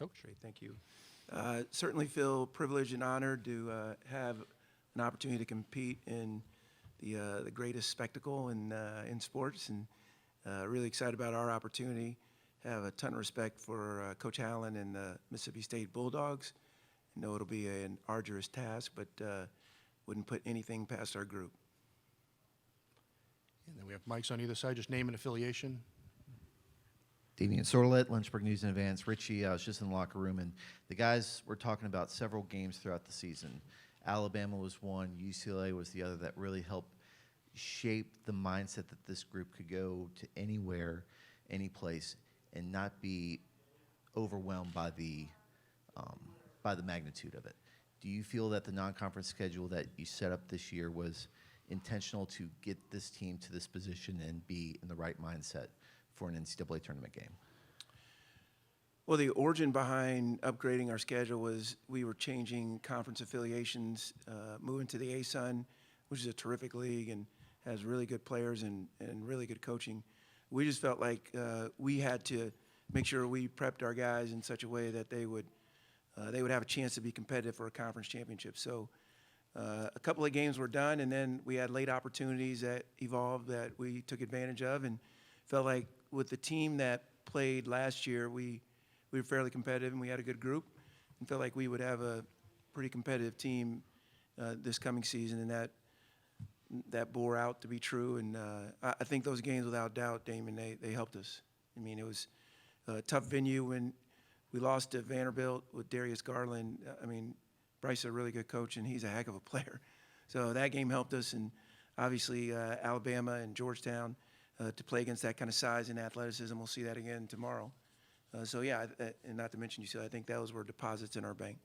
Coach. Great, thank you. Certainly feel privileged and honored to have an opportunity to compete in the greatest spectacle in sports, and really excited about our opportunity. Have a ton of respect for Coach Allen and the Mississippi State Bulldogs. I know it'll be an arduous task, but wouldn't put anything past our group. And then we have mics on either side. Just name and affiliation. Damian Sorlet, Lynchburg News and Advance. Ritchie, I was just in the locker room, and the guys were talking about several games throughout the season. Alabama was one, UCLA was the other that really helped shape the mindset that this group could go to anywhere, any place, and not be overwhelmed by the magnitude of it. Do you feel that the non-conference schedule that you set up this year was intentional to get this team to this position and be in the right mindset for an NCAA tournament game? Well, the origin behind upgrading our schedule was we were changing conference affiliations, moving to the ASUN, which is a terrific league and has really good players and really good coaching. We just felt like we had to make sure we prepped our guys in such a way that they would have a chance to be competitive for a conference championship. So a couple of games were done, and then we had late opportunities that evolved that we took advantage of, and felt like with the team that played last year, we were fairly competitive and we had a good group, and felt like we would have a pretty competitive team this coming season, and that bore out to be true. And I think those games, without doubt, Damon, they helped us. I mean, it was a tough venue when we lost to Vanderbilt with Darius Garland. I mean, Bryce is a really good coach, and he's a heck of a player. So that game helped us, and obviously Alabama and Georgetown to play against that kind of size and athleticism. We'll see that again tomorrow. So, yeah, and not to mention UCLA, I think those were deposits in our bank.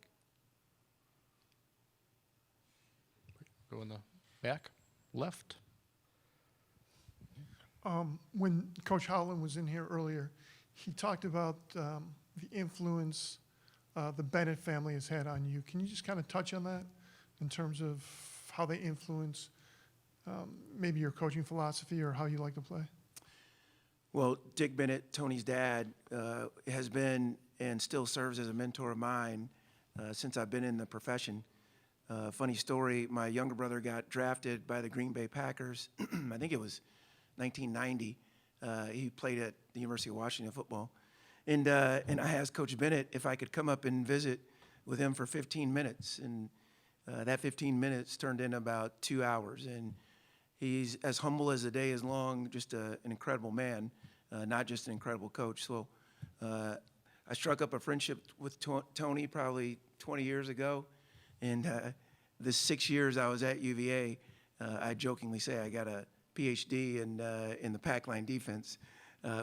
Go in the back, left. When Coach Howland was in here earlier, he talked about the influence the Bennett family has had on you. Can you just kind of touch on that in terms of how they influence maybe your coaching philosophy or how you like to play? Well, Dick Bennett, Tony's dad, has been and still serves as a mentor of mine since I've been in the profession. Funny story, my younger brother got drafted by the Green Bay Packers. I think it was 1990. He played at the University of Washington football. And I asked Coach Bennett if I could come up and visit with him for 15 minutes. And that 15 minutes turned into about 2 hours. And he's as humble as the day is long, just an incredible man, not just an incredible coach. So I struck up a friendship with Tony probably 20 years ago. And the 6 years I was at UVA, I jokingly say I got a PhD in the pack line defense,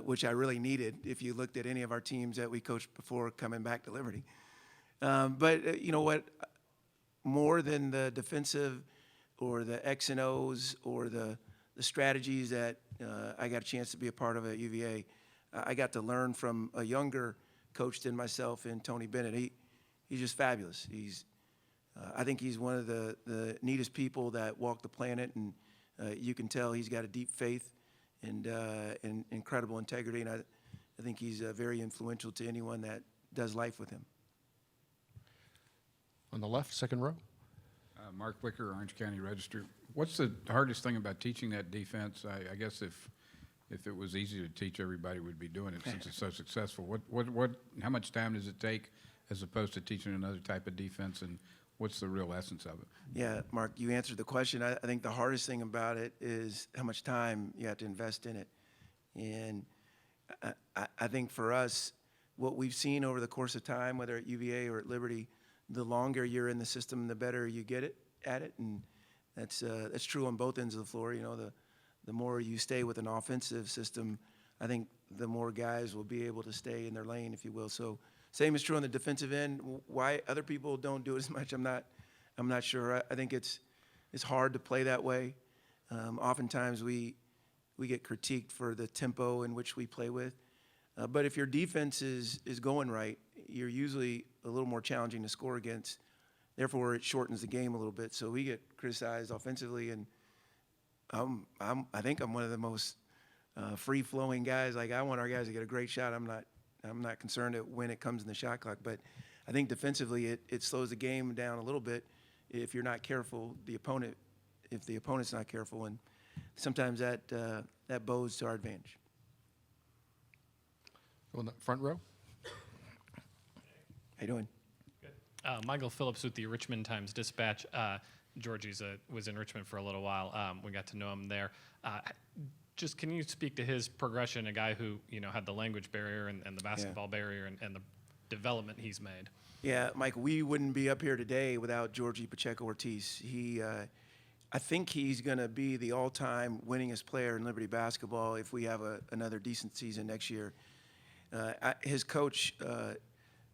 which I really needed if you looked at any of our teams that we coached before coming back to Liberty. But you know what? More than the defensive or the X and O's or the strategies that I got a chance to be a part of at UVA, I got to learn from a younger coach than myself in Tony Bennett. He's just fabulous. I think he's one of the neatest people that walk the planet, and you can tell he's got a deep faith and incredible integrity, and I think he's very influential to anyone that does life with him. On the left, second row. Mark Wicker, Orange County Register. What's the hardest thing about teaching that defense? I guess if it was easy to teach, everybody would be doing it since it's so successful. How much time does it take as opposed to teaching another type of defense, and what's the real essence of it? Yeah, Mark, you answered the question. I think the hardest thing about it is how much time you have to invest in it. And I think for us, what we've seen over the course of time, whether at UVA or at Liberty, the longer you're in the system, the better you get at it. And that's true on both ends of the floor. You know, the more you stay with an offensive system, I think the more guys will be able to stay in their lane, if you will. So same is true on the defensive end. Why other people don't do it as much, I'm not sure. I think it's hard to play that way. Oftentimes we get critiqued for the tempo in which we play with. But if your defense is going right, you're usually a little more challenging to score against. Therefore, it shortens the game a little bit. So we get criticized offensively, and I think I'm one of the most free-flowing guys. Like, I want our guys to get a great shot. I'm not I'm not concerned at when it comes in the shot clock, but I think defensively it slows the game down a little bit if you're not careful, if the opponent's not careful, and sometimes that bodes to our advantage. Go in the front row. How you doing? Michael Phillips with the Richmond Times-Dispatch. Georgie's was in Richmond for a little while. We got to know him there. Just can you speak to his progression, a guy who had the language barrier and the basketball barrier and the development he's made? Yeah, Mike, we wouldn't be up here today without Georgie Pacheco-Ortiz. I think he's going to be the all-time winningest player in Liberty basketball if we have another decent season next year. His coach,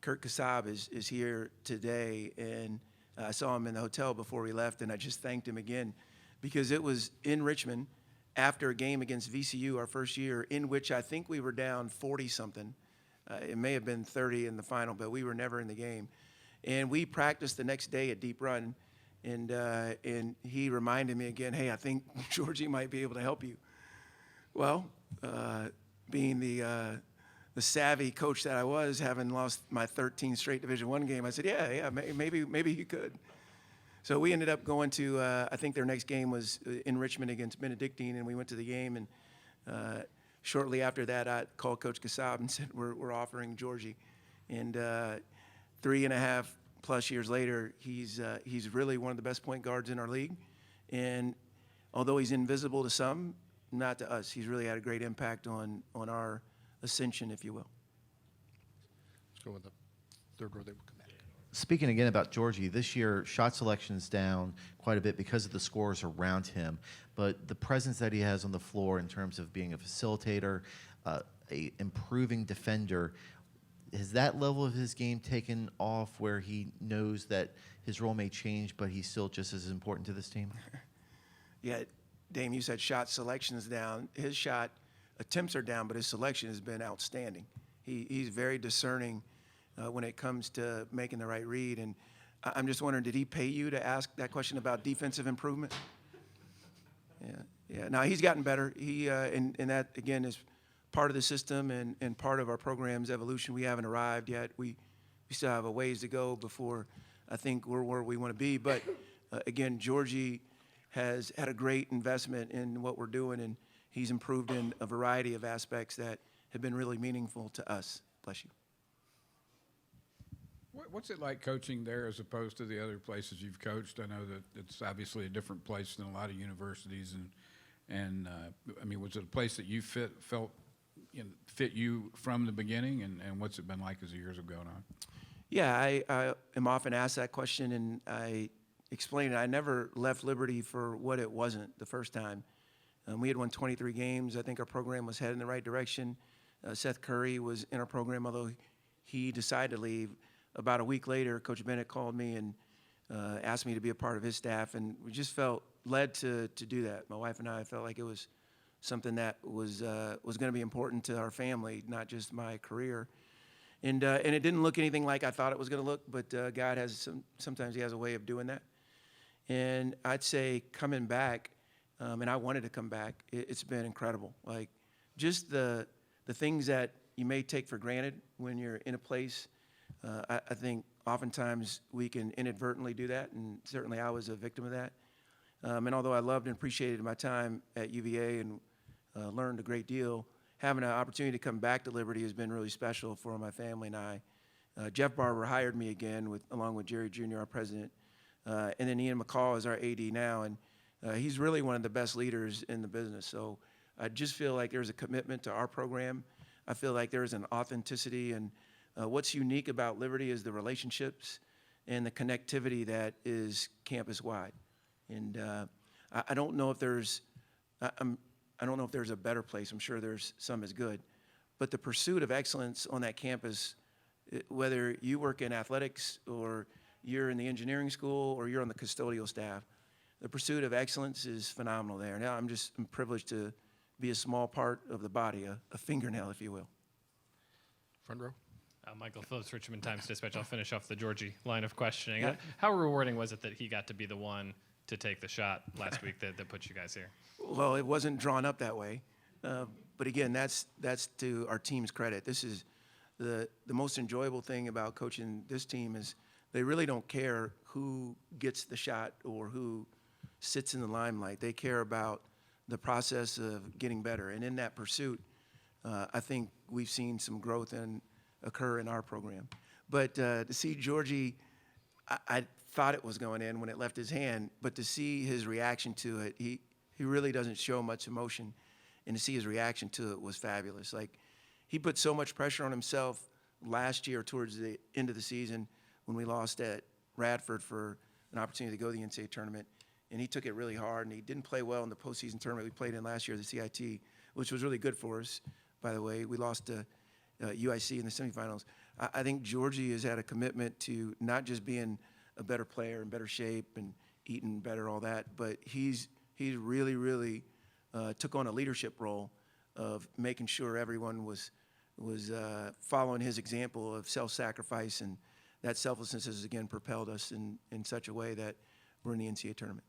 Kurt Kassab, is here today, and I saw him in the hotel before we left, and I just thanked him again because it was in Richmond after a game against VCU our first year in which I think we were down 40-something. It may have been 30 in the final, but we were never in the game. And we practiced the next day at Deep Run, and he reminded me again, hey, I think Georgie might be able to help you. Well, being the savvy coach that I was, having lost my 13th straight Division I game, I said, yeah, maybe he could. So we ended up going to, I think their next game was in Richmond against Benedictine, and we went to the game, and shortly after that, I called Coach Kassab and said, we're offering Georgie. And 3.5+ years later, he's really one of the best point guards in our league. And although he's invisible to some, not to us, he's really had a great impact on our ascension, if you will. Let's go with the third row. They will come back. Speaking again about Georgie, this year shot selection's down quite a bit because of the scores around him, but the presence that he has on the floor in terms of being a facilitator, a improving defender, has that level of his game taken off where he knows that his role may change, but he's still just as important to this team? Yeah, Dame, you said shot selection is down. His shot attempts are down, but his selection has been outstanding. He's very discerning when it comes to making the right read. And I'm just wondering, did he pay you to ask that question about defensive improvement? Yeah. Now, he's gotten better. And that, again, is part of the system and part of our program's evolution. We haven't arrived yet. We still have a ways to go before I think we're where we want to be. But, again, Georgie has had a great investment in what we're doing, and he's improved in a variety of aspects that have been really meaningful to us. Bless you. What's it like coaching there as opposed to the other places you've coached? I know that it's obviously a different place than a lot of universities, and I mean, was it a place that you felt fit you from the beginning, and what's it been like as the years have gone on? Yeah, I am often asked that question, and I explain it. I never left Liberty for what it wasn't the first time. We had won 23 games. I think our program was heading in the right direction. Seth Curry was in our program, although he decided to leave. About a week later, Coach Bennett called me and asked me to be a part of his staff, and we just felt led to do that. My wife and I felt like it was something that was going to be important to our family, not just my career. And it didn't look anything like I thought it was going to look, but God has sometimes He has a way of doing that. And I'd say coming back, and I wanted to come back, it's been incredible. Like just the things that you may take for granted when you're in a place. I think oftentimes we can inadvertently do that, and certainly I was a victim of that. And although I loved and appreciated my time at UVA and learned a great deal, having an opportunity to come back to Liberty has been really special for my family and I. Jeff Barber hired me again, along with Jerry Jr., our president, and then Ian McCall is our AD now, and he's really one of the best leaders in the business. So I just feel like there's a commitment to our program. I feel like there's an authenticity, and what's unique about Liberty is the relationships and the connectivity that is campus-wide. And I don't know if there's I don't know if there's a better place. I'm sure there's some as good. But the pursuit of excellence on that campus, whether you work in athletics or you're in the engineering school or you're on the custodial staff, the pursuit of excellence is phenomenal there. Now I'm privileged to be a small part of the body, a fingernail, if you will. Front row. Michael Phillips, Richmond Times-Dispatch. I'll finish off the Georgie line of questioning. Yeah. How rewarding was it that he got to be the one to take the shot last week that put you guys here? Well, it wasn't drawn up that way. But again, that's to our team's credit. This is the most enjoyable thing about coaching this team is they really don't care who gets the shot or who sits in the limelight. They care about the process of getting better. And in that pursuit, I think we've seen some growth occur in our program. But to see Georgie, I thought it was going in when it left his hand, but to see his reaction to it, he really doesn't show much emotion, and to see his reaction to it was fabulous. Like, he put so much pressure on himself last year towards the end of the season when we lost at Radford for an opportunity to go to the NCAA tournament, and he took it really hard, and he didn't play well in the postseason tournament we played in last year, the CIT, which was really good for us, by the way. We lost to UIC in the semifinals. I think Georgie has had a commitment to not just being a better player, in better shape, and eating better, all that, but he's really, really took on a leadership role of making sure everyone was following his example of self-sacrifice, and that selflessness has, again, propelled us in such a way that we're in the NCAA tournament.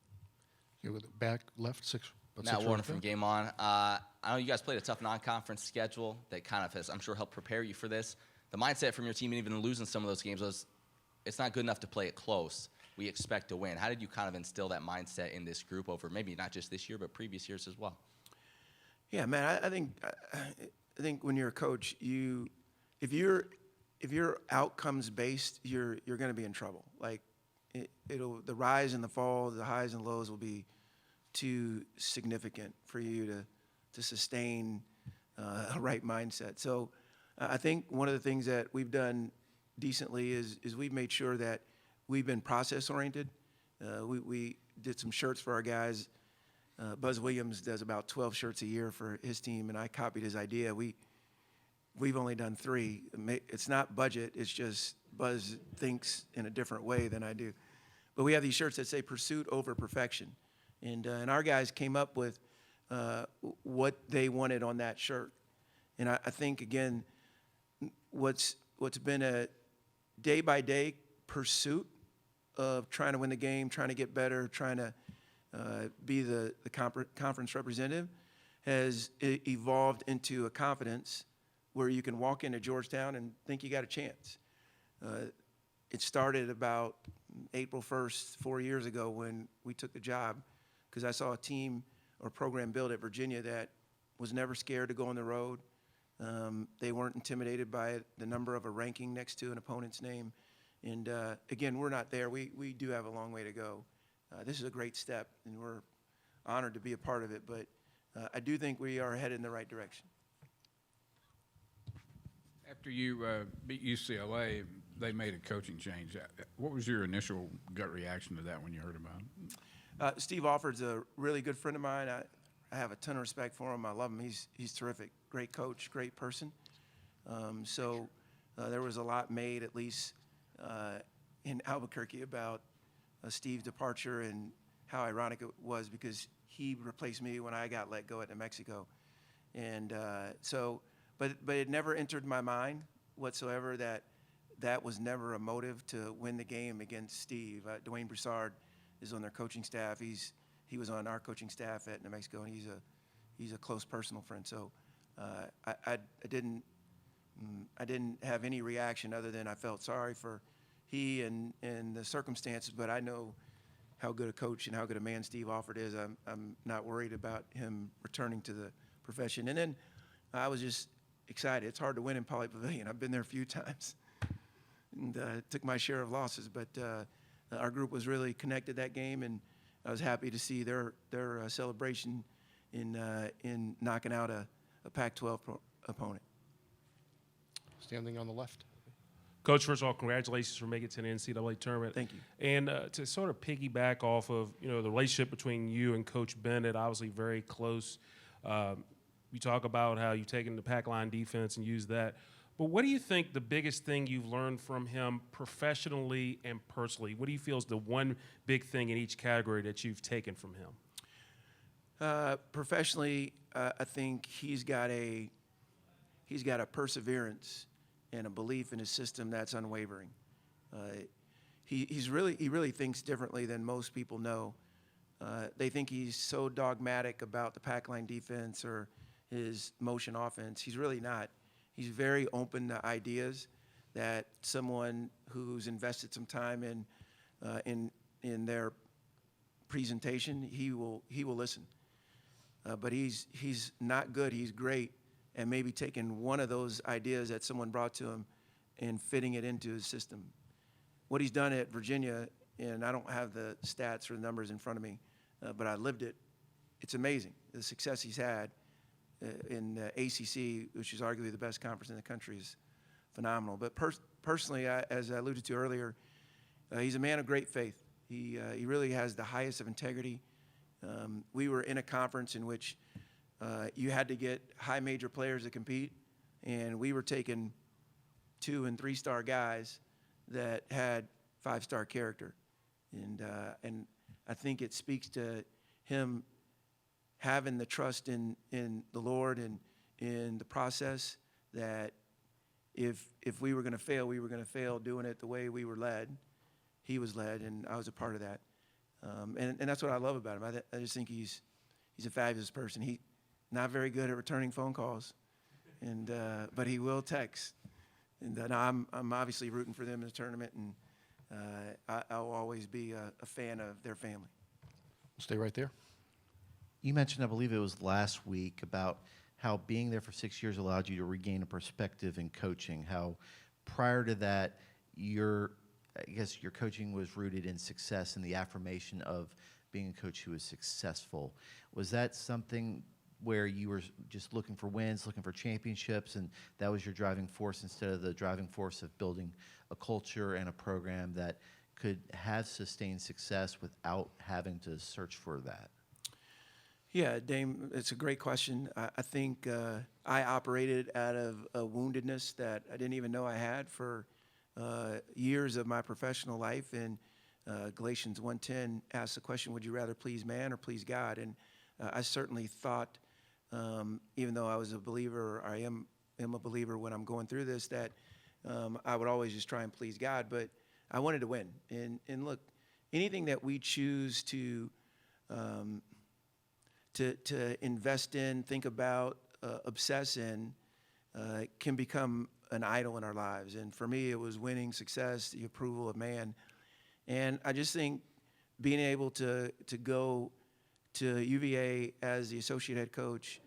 You with the back left, six. about Matt six Warner rows from back. Game On. I know you guys played a tough non-conference schedule that kind of has, I'm sure, helped prepare you for this. The mindset from your team, even losing some of those games, was it's not good enough to play it close. We expect to win. How did you kind of instill that mindset in this group over maybe not just this year, but previous years as well? Yeah, man, I think when you're a coach, if you're outcomes based, you're going to be in trouble. Like, the rise and the fall, the highs and lows will be too significant for you to sustain a right mindset. So I think one of the things that we've done decently is we've made sure that we've been process oriented. We did some shirts for our guys. Buzz Williams does about 12 shirts a year for his team, and I copied his idea. We've only done 3. It's not budget. It's just Buzz thinks in a different way than I do. But we have these shirts that say "Pursuit over Perfection," and our guys came up with what they wanted on that shirt. And I think, again, what's been a day-by-day pursuit of trying to win the game, trying to get better, trying to be the conference representative, has evolved into a confidence where you can walk into Georgetown and think you got a chance. It started about April 1st, 4 years ago, when we took the job, because I saw a team or program built at Virginia that was never scared to go on the road. They weren't intimidated by the number of a ranking next to an opponent's name. And again, we're not there. We do have a long way to go. This is a great step, and we're honored to be a part of it. But I do think we are headed in the right direction. After you beat UCLA, they made a coaching change. What was your initial gut reaction to that when you heard about it? Steve Alford's a really good friend of mine. I have a ton of respect for him. I love him. He's terrific. Great coach, great person. So there was a lot made, at least in Albuquerque, about Steve's departure and how ironic it was, because he replaced me when I got let go at New Mexico. And but it never entered my mind whatsoever that was never a motive to win the game against Steve. Dwayne Broussard is on their coaching staff. He was on our coaching staff at New Mexico, and he's a close personal friend. So I didn't have any reaction other than I felt sorry for he and the circumstances, but I know how good a coach and how good a man Steve Alford is. I'm not worried about him returning to the profession. And then I was just excited. It's hard to win in Poly Pavilion. I've been there a few times and took my share of losses, but our group was really connected that game, and I was happy to see their celebration in knocking out a Pac-12 opponent. Standing on the left. Coach, first of all, congratulations for making it to the NCAA tournament. Thank you. And to sort of piggyback off of, the relationship between you and Coach Bennett, obviously very close. You talk about how you've taken the pack line defense and used that. But what do you think the biggest thing you've learned from him professionally and personally? What do you feel is the one big thing in each category that you've taken from him? Professionally, I think he's got a perseverance and a belief in his system that's unwavering. He really thinks differently than most people know. They think he's so dogmatic about the pack line defense or his motion offense. He's really not. He's very open to ideas that someone who's invested some time in their presentation, he will listen. But he's not good. He's great at maybe taking one of those ideas that someone brought to him and fitting it into his system. What he's done at Virginia, and I don't have the stats or the numbers in front of me, but I lived it. It's amazing, the success he's had in the ACC, which is arguably the best conference in the country, is phenomenal. But personally, as I alluded to earlier, he's a man of great faith. He really has the highest of integrity. We were in a conference in which you had to get high major players to compete, and we were taking 2- and 3-star guys that had 5-star character. And I think it speaks to him having the trust in the Lord and in the process that if we were going to fail, we were going to fail doing it the way we were led. He was led, and I was a part of that. And that's what I love about him. I just think he's a fabulous person. He's not very good at returning phone calls, but he will text. And I'm obviously rooting for them in the tournament, and I'll always be a fan of their family. Stay right there. You mentioned, I believe it was last week, about how being there for 6 years allowed you to regain a perspective in coaching, how prior to that, I guess your coaching was rooted in success and the affirmation of being a coach who was successful. Was that something where you were just looking for wins, looking for championships, and that was your driving force instead of the driving force of building a culture and a program that could have sustained success without having to search for that? Yeah, Dame, it's a great question. I think I operated out of a woundedness that I didn't even know I had for years of my professional life. And Galatians 1:10 asks the question, would you rather please man or please God? And I certainly thought, even though I was a believer, or I am a believer when I'm going through this, that I would always just try and please God. But I wanted to win. And look, anything that we choose to invest in, think about, obsess in, can become an idol in our lives. And for me, it was winning, success, the approval of man. And I just think being able to go to UVA as the associate head coach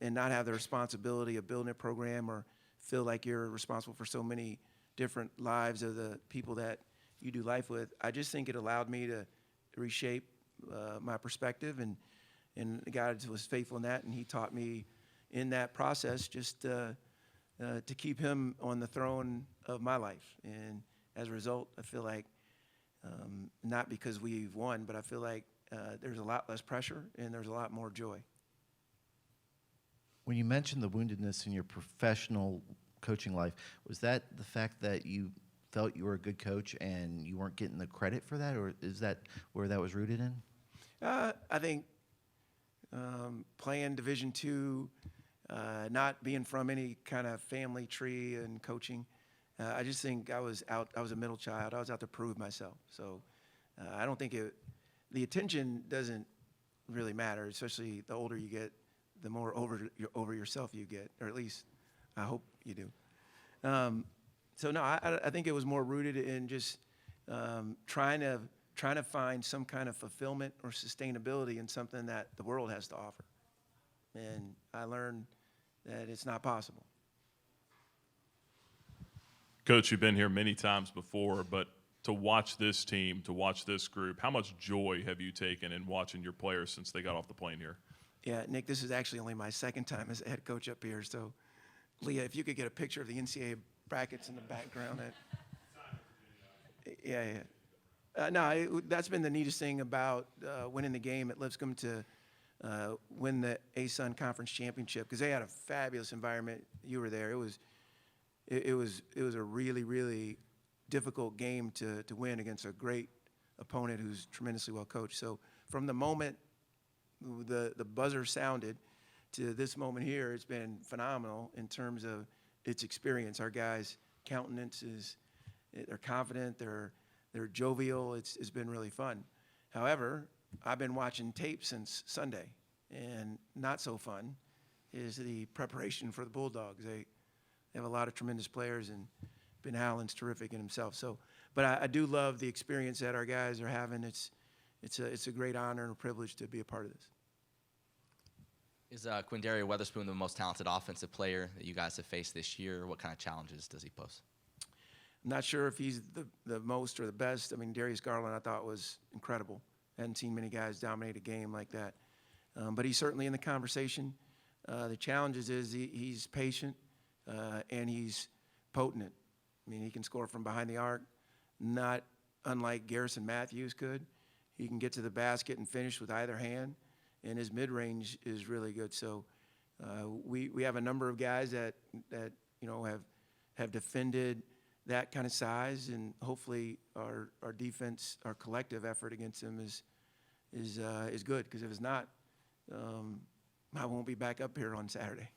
and not have the responsibility of building a program or feel like you're responsible for so many different lives of the people that you do life with, I just think it allowed me to reshape my perspective. And God was faithful in that, and he taught me in that process just to keep him on the throne of my life. And as a result, I feel like, not because we've won, but I feel like there's a lot less pressure and there's a lot more joy. When you mentioned the woundedness in your professional coaching life, was that the fact that you felt you were a good coach and you weren't getting the credit for that, or is that where that was rooted in? I think playing Division II, not being from any kind of family tree and coaching, I just think I was a middle child. I was out to prove myself. So I don't think the attention doesn't really matter, especially the older you get, the more over yourself you get, or at least I hope you do. So no, I think it was more rooted in just trying to find some kind of fulfillment or sustainability in something that the world has to offer. And I learned that it's not possible. Coach, you've been here many times before, but to watch this team, to watch this group, how much joy have you taken in watching your players since they got off the plane here? Yeah, Nick, this is actually only my second time as a head coach up here. So, Leah, if you could get a picture of the NCAA brackets in the background. That's been the neatest thing about winning the game at Lipscomb, to win the ASUN Conference Championship, because they had a fabulous environment. You were there. It was a really, really difficult game to win against a great opponent who's tremendously well coached. So from the moment the buzzer sounded to this moment here, it's been phenomenal in terms of its experience. Our guys' countenances, they're confident, they're jovial. It's been really fun. However, I've been watching tape since Sunday, and not so fun is the preparation for the Bulldogs. They have a lot of tremendous players, and Ben Howland's terrific in himself. So, but I do love the experience that our guys are having. It's a great honor and a privilege to be a part of this. Is Quindaria Weatherspoon the most talented offensive player that you guys have faced this year? What kind of challenges does he pose? I'm not sure if he's the most or the best. I mean, Darius Garland I thought was incredible. Hadn't seen many guys dominate a game like that. But he's certainly in the conversation. The challenges is he's patient and he's potent. I mean, he can score from behind the arc, not unlike Garrison Matthews could. He can get to the basket and finish with either hand, and his mid-range is really good. So we have a number of guys that you know have defended that kind of size, and hopefully our defense, our collective effort against him is good. Because if it's not, I won't be back up here on Saturday.